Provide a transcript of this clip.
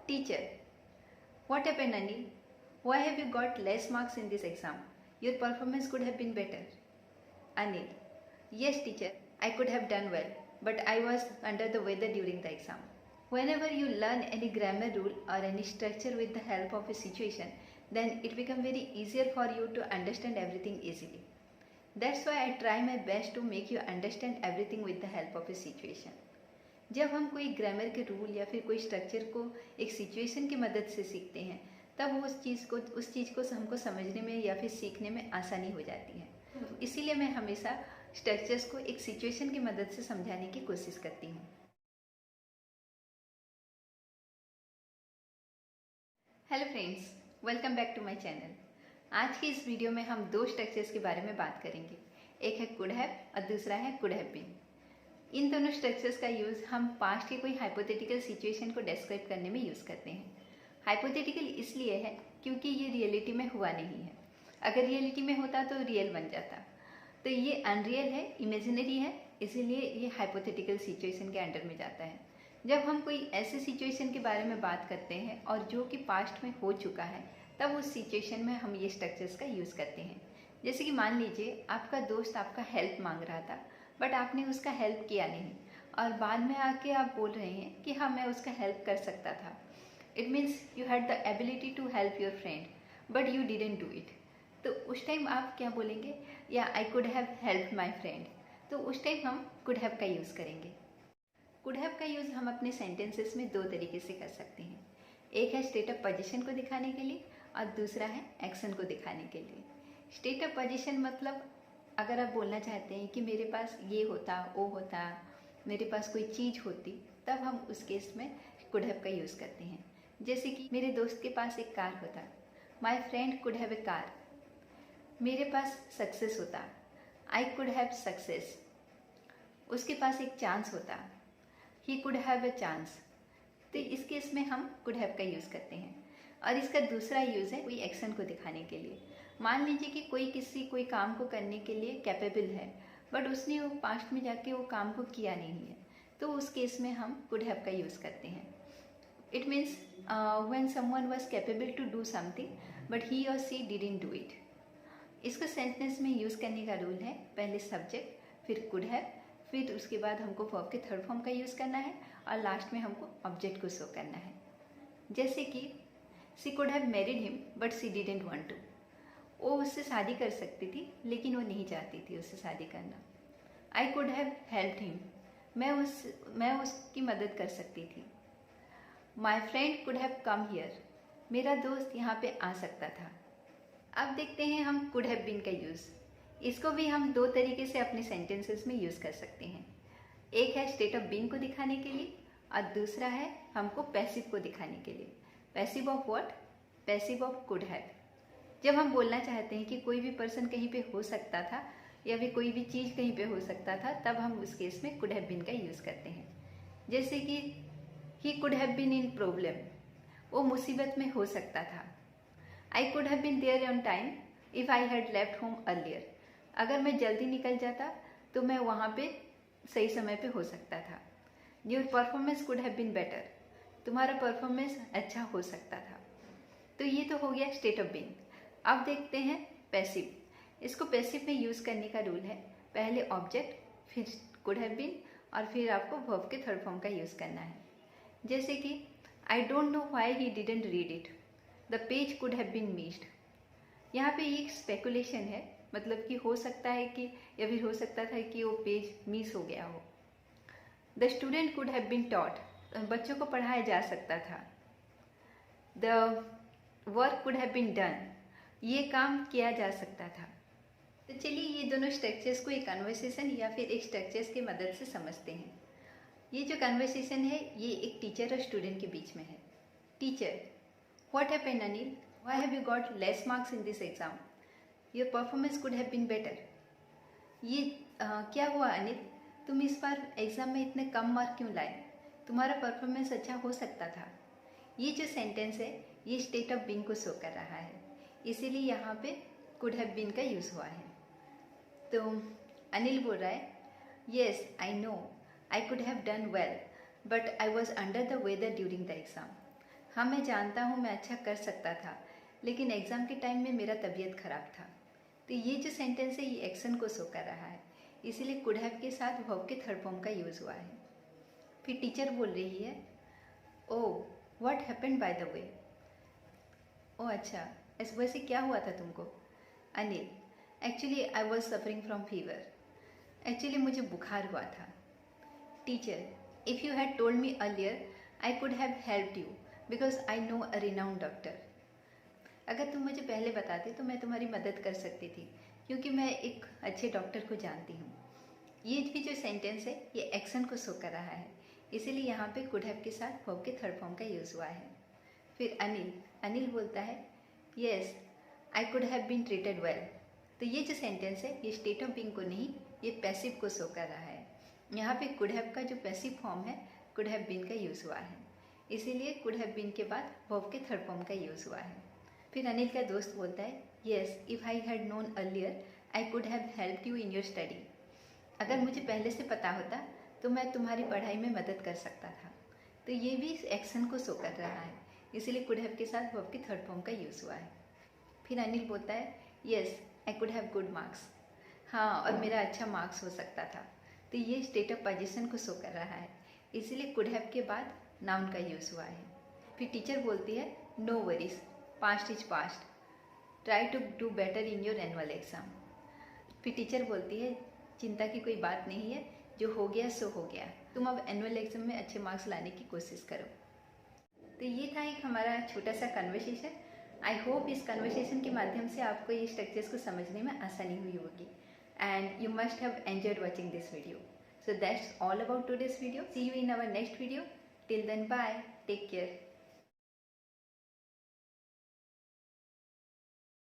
Teacher, what happened, Anil? Why have you got less marks in this exam? Your performance could have been better. Anil, yes, teacher, I could have done well, but I was under the weather during the exam. Whenever you learn any grammar rule or any structure with the help of a situation, then it becomes very easier for you to understand everything easily. That's why I try my best to make you understand everything with the help of a situation. जब हम कोई grammar के rule या फिर कोई structure को एक situation की मदद से सीखते हैं, तब वो उस चीज़ को हमको समझने में या फिर सीखने में आसानी हो जाती है। इसीलिए मैं हमेशा स्ट्रक्चर्स को एक सिचुएशन की मदद से समझाने की कोशिश करती हूँ। Hello friends, welcome back to my channel. आज की इस वीडियो में हम दो स्ट्रक्चर्स के बारे में बात करेंगे। एक है कुड हैव और दूसरा है कुड हैव बीन। इन दोनों स्ट्रक्चर्स का यूज़ हम पास्ट के कोई हाइपोथेटिकल सिचुएशन को डिस्क्राइब करने में यूज़ करते हैं। हाइपोथेटिकल इसलिए है क्योंकि ये रियलिटी में हुआ नहीं है। अगर रियलिटी में होता तो रियल बन जाता, तो ये अनरियल है, इमेजिनरी है, इसीलिए ये हाइपोथेटिकल सिचुएशन के अंडर में जाता है। जब हम कोई ऐसे सिचुएशन के बारे में बात करते हैं और जो कि पास्ट में हो चुका है, तब उस सिचुएशन में हम ये स्ट्रक्चर्स का यूज़ करते हैं। जैसे कि मान लीजिए आपका दोस्त आपका हेल्प मांग रहा था, बट आपने उसका हेल्प किया नहीं और बाद में आके आप बोल रहे हैं कि हाँ, मैं उसका हेल्प कर सकता था। It means you had the ability to help your friend but you didn't do it. तो उस टाइम आप क्या बोलेंगे? या I could have help my friend. तो उस टाइम हम कुड हैव का यूज़ करेंगे। कुड हैव का यूज़ हम अपने सेंटेंसेस में दो तरीके से कर सकते हैं। एक है स्टेट ऑफ पोजीशन को दिखाने के लिए और दूसरा है एक्शन को दिखाने के लिए। स्टेट ऑफ पोजीशन मतलब अगर आप बोलना चाहते हैं कि मेरे पास ये होता, वो होता, मेरे पास कोई चीज़ होती, तब हम उस केस में कुड हैव का यूज़ करते हैं। जैसे कि मेरे दोस्त के पास एक कार होता, my friend could have a car. मेरे पास सक्सेस होता, आई कुड हैव सक्सेस। उसके पास एक चांस होता, ही कुड हैव ए चांस। तो इस केस में हम कुड हैव का यूज़ करते हैं। और इसका दूसरा यूज़ है कोई एक्शन को दिखाने के लिए। मान लीजिए कि कोई काम को करने के लिए कैपेबल है, बट उसने वो पास्ट में जाके वो काम को किया नहीं है, तो उस केस में हम कुड हैव का यूज़ करते हैं। It means when someone was capable to do something but he और सी डिडंट डू इट। इसको सेंटेंस में यूज़ करने का रूल है, पहले सब्जेक्ट, फिर कुड हैव, फिर उसके बाद हमको वर्ब के थर्ड फॉर्म का यूज़ करना है और लास्ट में हमको ऑब्जेक्ट को शो करना है। जैसे कि she could have married him but she didn't want to. वो उससे शादी कर सकती थी लेकिन वो नहीं चाहती थी उससे शादी करना। आई कुड हैव हेल्प्ड हिम। मैं उसकी मदद कर सकती थी। My friend could have come here. मेरा दोस्त यहाँ पे आ सकता था। अब देखते हैं हम कुड हैव बीन का यूज़। इसको भी हम दो तरीके से अपने सेंटेंसेस में यूज़ कर सकते हैं। एक है स्टेट ऑफ बीइंग को दिखाने के लिए और दूसरा है हमको पैसिव को दिखाने के लिए। Passive of what? Passive of could have. जब हम बोलना चाहते हैं कि कोई भी पर्सन कहीं पे हो सकता था या फिर कोई भी चीज़ कहीं पे हो सकता था, तब हम उस केस में कुड हैव बीन का यूज़ करते हैं। जैसे कि he could have been in problem. वो मुसीबत में हो सकता था। I could have been there on time if I had left home earlier. अगर मैं जल्दी निकल जाता तो मैं वहाँ पे सही समय पे हो सकता था। Your performance could have been better. तुम्हारा परफॉर्मेंस अच्छा हो सकता था। तो ये तो हो गया स्टेट ऑफ बीइंग। अब देखते हैं पैसिव। इसको पैसिव में यूज़ करने का रूल है, पहले ऑब्जेक्ट, फिर कुड हैव बीन और फिर आपको वर्ब के थर्ड फॉर्म का यूज़ करना है। जैसे कि I don't know why he didn't read it, the page could have been missed. यहाँ पे एक स्पेकुलेशन है, मतलब कि हो सकता है कि या फिर हो सकता था कि वो पेज मिस हो गया हो। The student could have been taught. बच्चों को पढ़ाया जा सकता था। The work could have been done. ये काम किया जा सकता था। तो चलिए ये दोनों स्ट्रक्चर्स को एक कन्वर्सेशन या फिर एक स्ट्रक्चर्स की मदद से समझते हैं। ये जो कन्वर्सेशन है ये एक टीचर और स्टूडेंट के बीच में है। Teacher, what happened Anil? Why have you got less marks in this exam? Your performance could have been better. ये क्या हुआ अनिल, तुम इस बार एग्ज़ाम में इतने कम मार्क क्यों लाए? तुम्हारा परफॉर्मेंस अच्छा हो सकता था। ये जो सेंटेंस है ये स्टेट ऑफ बीइंग को शो कर रहा है, इसीलिए यहाँ पे कुड हैव बीन का यूज़ हुआ है। तो अनिल बोल रहा है, yes I know I could have done well but I was under the weather during the exam. हाँ मैं जानता हूँ मैं अच्छा कर सकता था, लेकिन एग्ज़ाम के टाइम में मेरा तबीयत खराब था। तो ये जो सेंटेंस है ये एक्शन को शो कर रहा है, इसीलिए कुड हैव के साथ वर्ब के थर्ड फॉर्म का यूज़ हुआ है। फिर टीचर बोल रही है, oh what happened by the way. Oh अच्छा, इस वजह से क्या हुआ था तुमको? Anil, actually I was suffering from fever. Actually मुझे बुखार हुआ था। Teacher, if you had told me earlier I could have helped you because I know a renowned doctor. अगर तुम मुझे पहले बताते तो मैं तुम्हारी मदद कर सकती थी, क्योंकि मैं एक अच्छे डॉक्टर को जानती हूँ। ये भी जो सेंटेंस है ये एक्शन को शो कर रहा है, इसीलिए यहाँ पे कुड हैव के साथ वर्ब के थर्ड फॉर्म का यूज़ हुआ है। फिर अनिल बोलता है, yes I could have been treated well. तो ये जो सेंटेंस है ये स्टेट ऑफ बीइंग को नहीं, ये पैसिव को शो कर रहा है। यहाँ पे कुड हैव का जो पैसिव फॉर्म है कुड हैव बीन का यूज़ हुआ है, इसीलिए कुड हैव बीन के बाद वर्ब के थर्ड फॉर्म का यूज़ हुआ है। फिर अनिल का दोस्त बोलता है, yes if I had known earlier I could have helped you in your study. अगर मुझे पहले से पता होता तो मैं तुम्हारी पढ़ाई में मदद कर सकता था। तो ये भी एक्शन को शो कर रहा है, इसीलिए कुड हैव के साथ वर्ब के थर्ड फॉर्म का यूज़ हुआ है। फिर अनिल बोलता है, yes I could have good marks. हाँ, और मेरा अच्छा मार्क्स हो सकता था। तो ये स्टेट ऑफ पोजीशन को शो कर रहा है, इसीलिए कुड हैव के बाद नाउन का यूज़ हुआ है। फिर टीचर बोलती है, no worries, past is past, try to do better in your annual exam. फिर टीचर बोलती है, चिंता की कोई बात नहीं है, जो हो गया सो हो गया, तुम अब एनुअल एग्ज़ाम में अच्छे मार्क्स लाने की कोशिश करो। तो ये था एक हमारा छोटा सा कन्वर्सेशन। आई होप इस कन्वर्सेशन के माध्यम से आपको ये स्ट्रक्चर्स को समझने में आसानी हुई होगी, and you must have enjoyed watching this video. So that's all about today's video. See you in our next video. Till then, bye. Take care.